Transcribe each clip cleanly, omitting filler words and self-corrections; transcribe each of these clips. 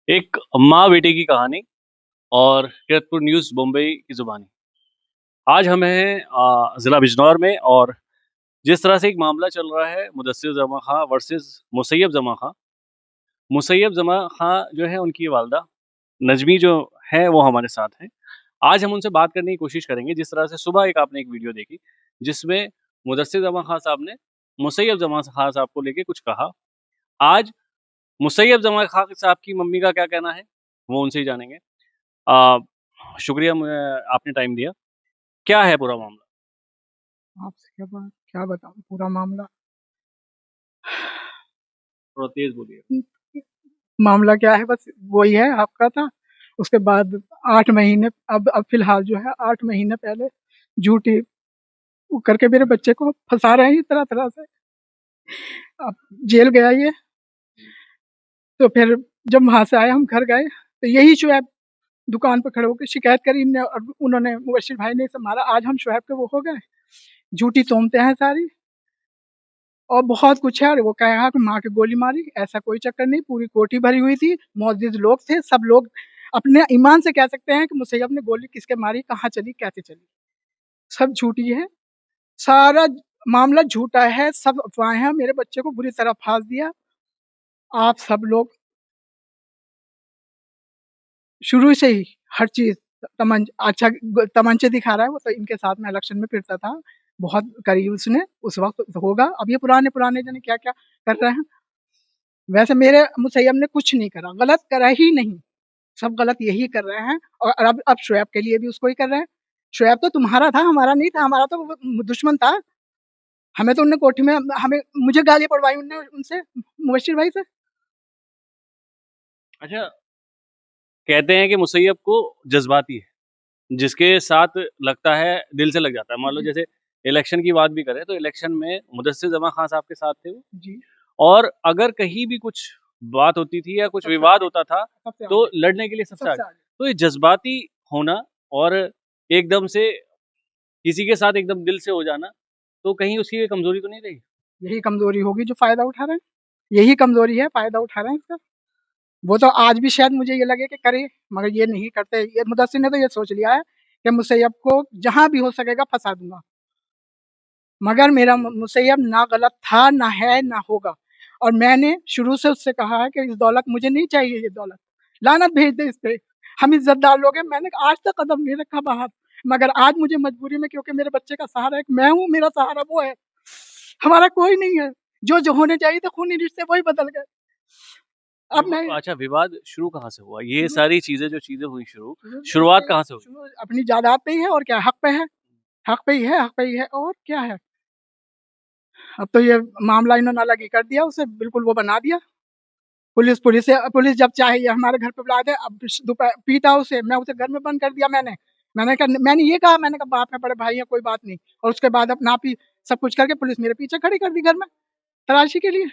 एक माँ बेटे की कहानी और कीरतपुर न्यूज़ मुंबई की ज़ुबानी। आज हम हैं ज़िला बिजनौर में और जिस तरह से एक मामला चल रहा है मुदस्सिर जमा खां वर्सेस मुसैयब जमा खां। मुसैयब जमा खां जो है उनकी वालदा नज़मी जो है वो हमारे साथ हैं। आज हम उनसे बात करने की कोशिश करेंगे जिस तरह से सुबह आपने एक वीडियो देखी जिसमें मुदस्सिर जमा खां साहब ने मुसैयब जमा खां साहब को लेके कुछ कहा। आज मुसैयब जमा खां साहब की मम्मी का क्या कहना है वो उनसे ही जानेंगे। अ, शुक्रिया आपने टाइम दिया। क्या है पूरा मामला? आपसे क्या बताऊँ पूरा मामला। थोड़ा तेज़ बोलिए। मामला क्या है, बस वही है आपका था। उसके बाद 8 महीने अब फ़िलहाल जो है 8 महीने पहले झूठी वो करके मेरे बच्चे को फँसा रहे हैं तरह-तरह से। अब जेल गया ये, तो फिर जब वहाँ से आए हम घर गए, तो यही शुएब दुकान पे खड़े होके शिकायत करी इनने और उन्होंने मुबश्शिर भाई ने इसे मारा। आज हम शुएब के वो हो गए, झूठी तोहमतें हैं सारी और बहुत कुछ है। और वो कहा कि माँ की गोली मारी, ऐसा कोई चक्कर नहीं, पूरी कोठी भरी हुई थी, मुअज़्ज़िज़ लोग थे, सब लोग अपने ईमान से कह सकते हैं कि मुसैयब ने गोली किसके मारी, कहाँ चली, कैसे चली, सब झूठी है। सारा मामला झूठा है, सब अफ़वाहें हैं, मेरे बच्चे को बुरी तरह फाँस दिया। आप सब लोग शुरू से ही हर चीज़ तमंचे दिखा रहा है, वो तो इनके साथ में इलेक्शन में फिरता था, बहुत करी उसने, उस वक़्त होगा। अब ये पुराने-पुराने जाने क्या-क्या कर रहे हैं। वैसे मेरे मुसैयब ने कुछ नहीं करा, गलत करा ही नहीं, सब गलत यही कर रहे हैं और अब शुएब के लिए भी उसको ही कर रहे हैं। शुएब तो तुम्हारा था, हमारा नहीं था, हमारा तो वो दुश्मन था। हमें तो उन्होंने कोठी में हमें मुझे गाली पड़वाई उनने उनसे, मुबश्शिर भाई से। अच्छा, कहते हैं कि मुसैयब को जज़्बाती है, जिसके साथ लगता है दिल से लग जाता है। मान लो जी, जैसे इलेक्शन की बात भी करें तो इलेक्शन में मुदस्सिर जमा खां साहब के साथ थे वो जी, और अगर कहीं भी कुछ बात होती थी या कुछ सबसे विवाद आगे, होता था, सबसे तो आगे, लड़ने के लिए सबसे सबसे आगे। आगे। तो ये जज़्बाती होना और एकदम से किसी के साथ एकदम दिल से हो जाना, तो कहीं उसकी ये कमज़ोरी तो नहीं रही? यही कमज़ोरी होगी जो फ़ायदा उठा रहे हैं, यही कमज़ोरी है, फ़ायदा उठा रहे हैं इसका। वो तो आज भी शायद मुझे ये लगे कि करें, मगर ये नहीं करते। ये मुदस्सिर ने तो ये सोच लिया है कि मुसैयब को जहाँ भी हो सकेगा फँसा दूँगा। मगर मेरा मुसैयब ना गलत था, ना है, ना होगा। और मैंने शुरू से उससे कहा है कि इस दौलत मुझे नहीं चाहिए ये दौलत, लानत भेज दे इस पे। हम इज़्ज़तदार लोग हैं, मैंने आज तक कदम नहीं रखा बाहर, मगर आज मुझे मजबूरी में क्योंकि मेरे बच्चे का सहारा एक मैं हूँ, मेरा सहारा वो है। हमारा कोई नहीं है। जो होने चाहिए थे खूनी रिश्ते वही बदल गए। अब मैं अच्छा, विवाद शुरू कहाँ से हुआ? ये शुरू सारी चीज़ें जो चीज़ें हुई शुरू शुरुआत अपने कहाँ से हुई? शुरू अपनी जायदाद पे ही है और क्या हक पे है। हक पे ही है, हक पे ही है और क्या है। अब तो ये मामला इन्होंने अलग ही कर दिया, उसे बिल्कुल वो बना दिया। पुलिस जब चाहे ये हमारे घर पे बुला दे। अब दोपहर पीटा उसे, मैं उसे घर में बंद कर दिया मैंने। मैंने ये कहा, मैंने कहा बाप है, बड़े भाई हैं, कोई बात नहीं। और उसके बाद अब नापी सब कुछ करके पुलिस मेरे पीछे खड़ी कर दी घर में, तलाशी के लिए।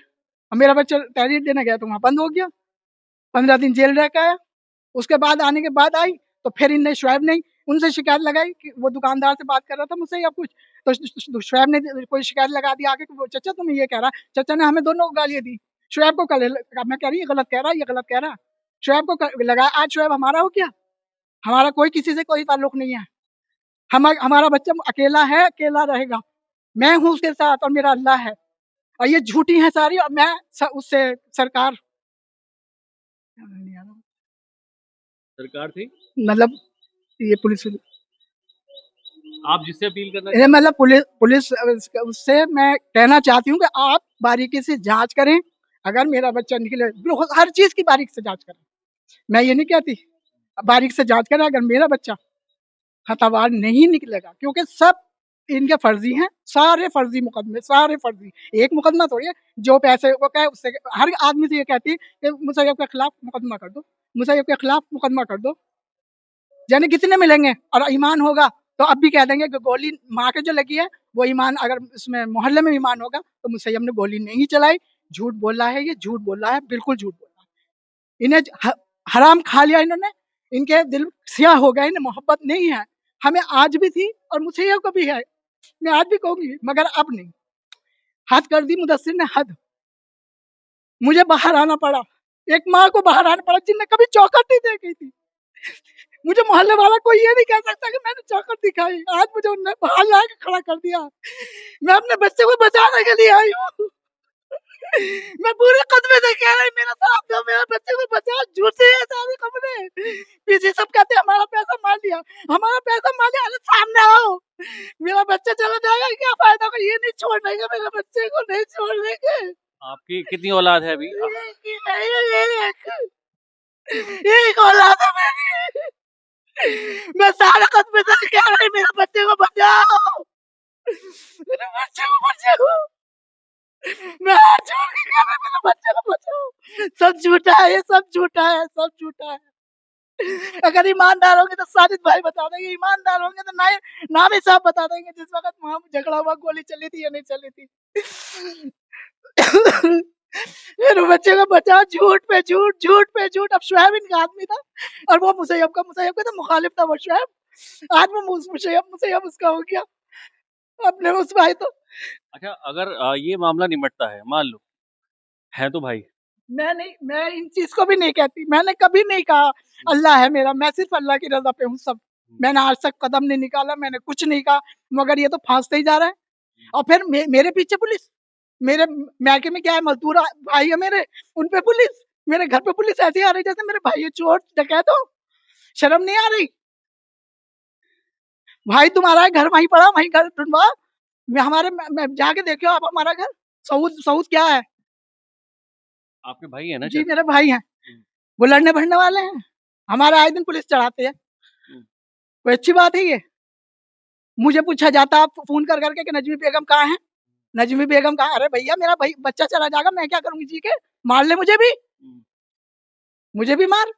अब मेरा बच्चा तहरीर देने गया तो वहाँ बंद हो गया, 15 दिन जेल रह के आया। उसके बाद आने के बाद आई, तो फिर इनने शुएब ने उनसे शिकायत लगाई कि वो दुकानदार से बात कर रहा था मुझसे या कुछ, तो शुएब ने कोई शिकायत लगा दी आके कि वो चाचा तुम्हें ये कह रहा है। चाचा ने हमें दोनों को गालियाँ दी। शुएब को मैं कह रही ये गलत कह रहा है, ये गलत कह रहा है। शुएब को लगाया। आज शुएब हमारा हो गया, हमारा कोई किसी से कोई ताल्लुक नहीं है। हमारा बच्चा अकेला है, अकेला रहेगा। मैं हूँ उसके साथ और मेरा अल्लाह है। और ये झूठी है सारी और मैं उससे सरकार सरकार थी? मतलब ये पुलिस आप जिससे अपील करना ये चाहते हैं? मतलब पुलिस उससे मैं कहना चाहती हूँ कि आप बारीकी से जाँच करें। अगर मेरा बच्चा निकले, हर चीज़ की बारीकी से जाँच करें। मैं ये नहीं कहती, बारीक से जाँच करें। अगर मेरा बच्चा खतावार नहीं निकलेगा, क्योंकि सब इनके फर्जी हैं, सारे फर्जी मुकदमे, सारे फर्जी। एक मुकदमा थोड़ी है। जो पैसे वो कहे उससे हर आदमी से ये कहती है कि मुसैयब के खिलाफ मुकदमा कर दो, मुसैयब के खिलाफ मुकदमा कर दो। जाने कितने मिलेंगे और ईमान होगा तो अब भी कह देंगे कि गोली माँ के जो लगी है वो ईमान, अगर इसमें मोहल्ले में ईमान होगा तो मुसैयब ने गोली नहीं चलाई। झूठ बोल रहा है, ये झूठ बोल रहा है, बिल्कुल झूठ बोल रहा है। इन्हें हराम खा लिया इन्होंने, इनके दिल सियाह हो गए, इन्हें मोहब्बत नहीं है। हमें आज भी थी और मुसैयब को भी है, मैं आज भी कहूंगी, मगर अब नहीं। हद कर दी मुदस्सिर ने, हद। मुझे बाहर आना पड़ा, एक माँ को बाहर आना पड़ा जिनने कभी चौखट नहीं देखी थी। मुझे मोहल्ले वाला कोई ये नहीं कह सकता कि मैंने चौखट दिखाई। आज मुझे उन्होंने बाहर ला के खड़ा कर दिया। मैं अपने बच्चे को बचाने के लिए आई हूँ। मैं पूरे कदमे से कह रही मेरा साथ दो, मेरे बच्चे को बचाओ। झूठे हैं सारे खबरें। पीछे सब कहते हैं हमारा पैसा मार लिया, हमारा पैसा मार लिया। अरे सामने आओ, मेरा बच्चा चला जाएगा, क्या फायदा होगा? ये नहीं छोड़ देंगे, मेरे बच्चे को नहीं छोड़ देंगे। आपकी कितनी औलाद है अभी? एक औलाद है मेरी। मैं सारा कदम से कह रही मेरे बच्चे को बचाओ, मेरे बच्चे को बचाओ। मैं हाथ जोड़ के कह रही मेरे बच्चे को बचाओ। सब झूठा है, ये सब झूठा है, सब झूठा है। अगर ईमानदार होंगे तो साजिद भाई बता देंगे, ईमानदार होंगे तो नाम ही साहब बता देंगे जिस वक्त वहां झगड़ा हुआ, गोली चली थी या नहीं चली थी। मेरे बच्चे को बचाओ। झूठ पे झूठ, झूठ पे झूठ। अब शुएब इनका आदमी था और वो मुसैयब का तो मुखालिफ था वो शुएब। आज वो मुसैयब उसका हो गया अपने उस भाई तो। अच्छा, अगर ये मामला निमटता है, मान लो है तो भाई, मैं इन चीज को भी नहीं कहती, मैंने कभी नहीं कहा अल्लाह है मेरा, मैं सिर्फ अल्लाह की रजा पे हूँ सब। मैंने आज तक कदम नहीं निकाला, मैंने कुछ नहीं कहा, मगर ये तो फांसते ही जा रहा है। और फिर मेरे पीछे पुलिस, मेरे मैके में क्या है, मजदूर भाई है मेरे, उन पे पुलिस, मेरे घर पे पुलिस ऐसी आ रही जैसे मेरे भाई चोर डकैत हो। शर्म नहीं आ रही? भाई तुम्हारा घर वहीं पड़ा, वहीं घर ढूंढवा। मैं जाके देखियो आप हमारा घर। सऊद क्या है? आपके भाई है ना? जी मेरे भाई हैं, वो लड़ने भड़ने वाले हैं, हमारे आए दिन पुलिस चढ़ाते हैं। कोई अच्छी बात है ये? मुझे पूछा जाता आप फोन कर करके कि नजमी बेगम कहाँ है, नजमी बेगम कहाँ? अरे भैया मेरा भाई बच्चा चला जाएगा, मैं क्या करूंगी जी के? मार ले मुझे भी, मुझे भी मार।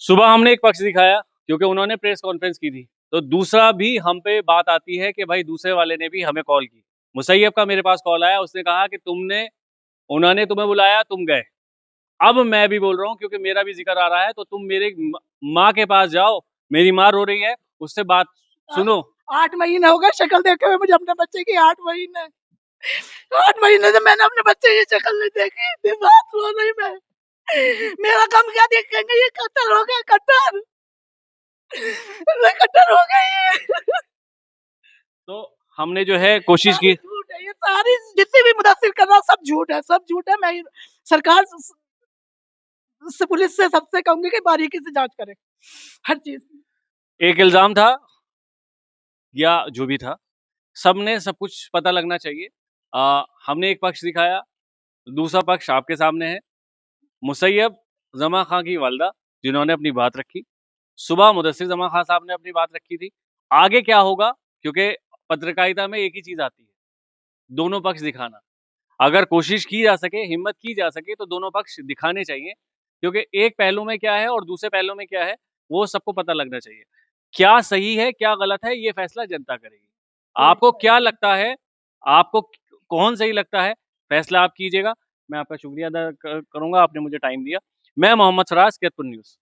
सुबह हमने एक पक्ष दिखाया क्योंकि उन्होंने प्रेस कॉन्फ्रेंस की थी, तो दूसरा भी हम पे बात आती है कि भाई दूसरे वाले ने भी हमें कॉल की। मुसैयब का मेरे पास कॉल आया, उसने कहा कि उन्होंने तुम्हें बुलाया, तुम गए। अब मैं भी बोल रहा हूँ क्योंकि मेरा भी जिक्र आ रहा है, तो तुम मेरे माँ के पास जाओ, मेरी माँ रो रही है, उससे बात सुनो। 8 महीने हो गए शक्ल देखे हुए मुझे अपने बच्चे की। 8 महीने से मैंने अपने बच्चे की शक्ल नहीं देखी। दिन रात रो रही मैं। मेरा कम क्या देखेंगे? ये कट्टर हो गया, कट्टर कट्टर हो गए। तो हमने जो है कोशिश की। झूठ है ये सारी, जितनी भी मुदस्सिर कर रहा सब झूठ है, सब झूठ है। मैं सरकार से, पुलिस से, सबसे कहूंगी कि बारीकी से जांच करे हर चीज। एक इल्जाम था या जो भी था, सबने सब कुछ पता लगना चाहिए। हमने एक पक्ष दिखाया, दूसरा पक्ष आपके सामने है। मुसैयब जमा खां की वालदा जिन्होंने अपनी बात रखी, सुबह मुदस्सिर जमा खां साहब ने अपनी बात रखी थी। आगे क्या होगा, क्योंकि पत्रकारिता में एक ही चीज आती है, दोनों पक्ष दिखाना। अगर कोशिश की जा सके, हिम्मत की जा सके, तो दोनों पक्ष दिखाने चाहिए, क्योंकि एक पहलू में क्या है और दूसरे पहलू में क्या है वो सबको पता लगना चाहिए। क्या सही है क्या गलत है ये फैसला जनता करेगी। आपको क्या लगता है, आपको कौन सही लगता है, फैसला आप कीजिएगा। मैं आपका शुक्रिया अदा करूंगा, आपने मुझे टाइम दिया। मैं मोहम्मद सराज, कैतपुर न्यूज़।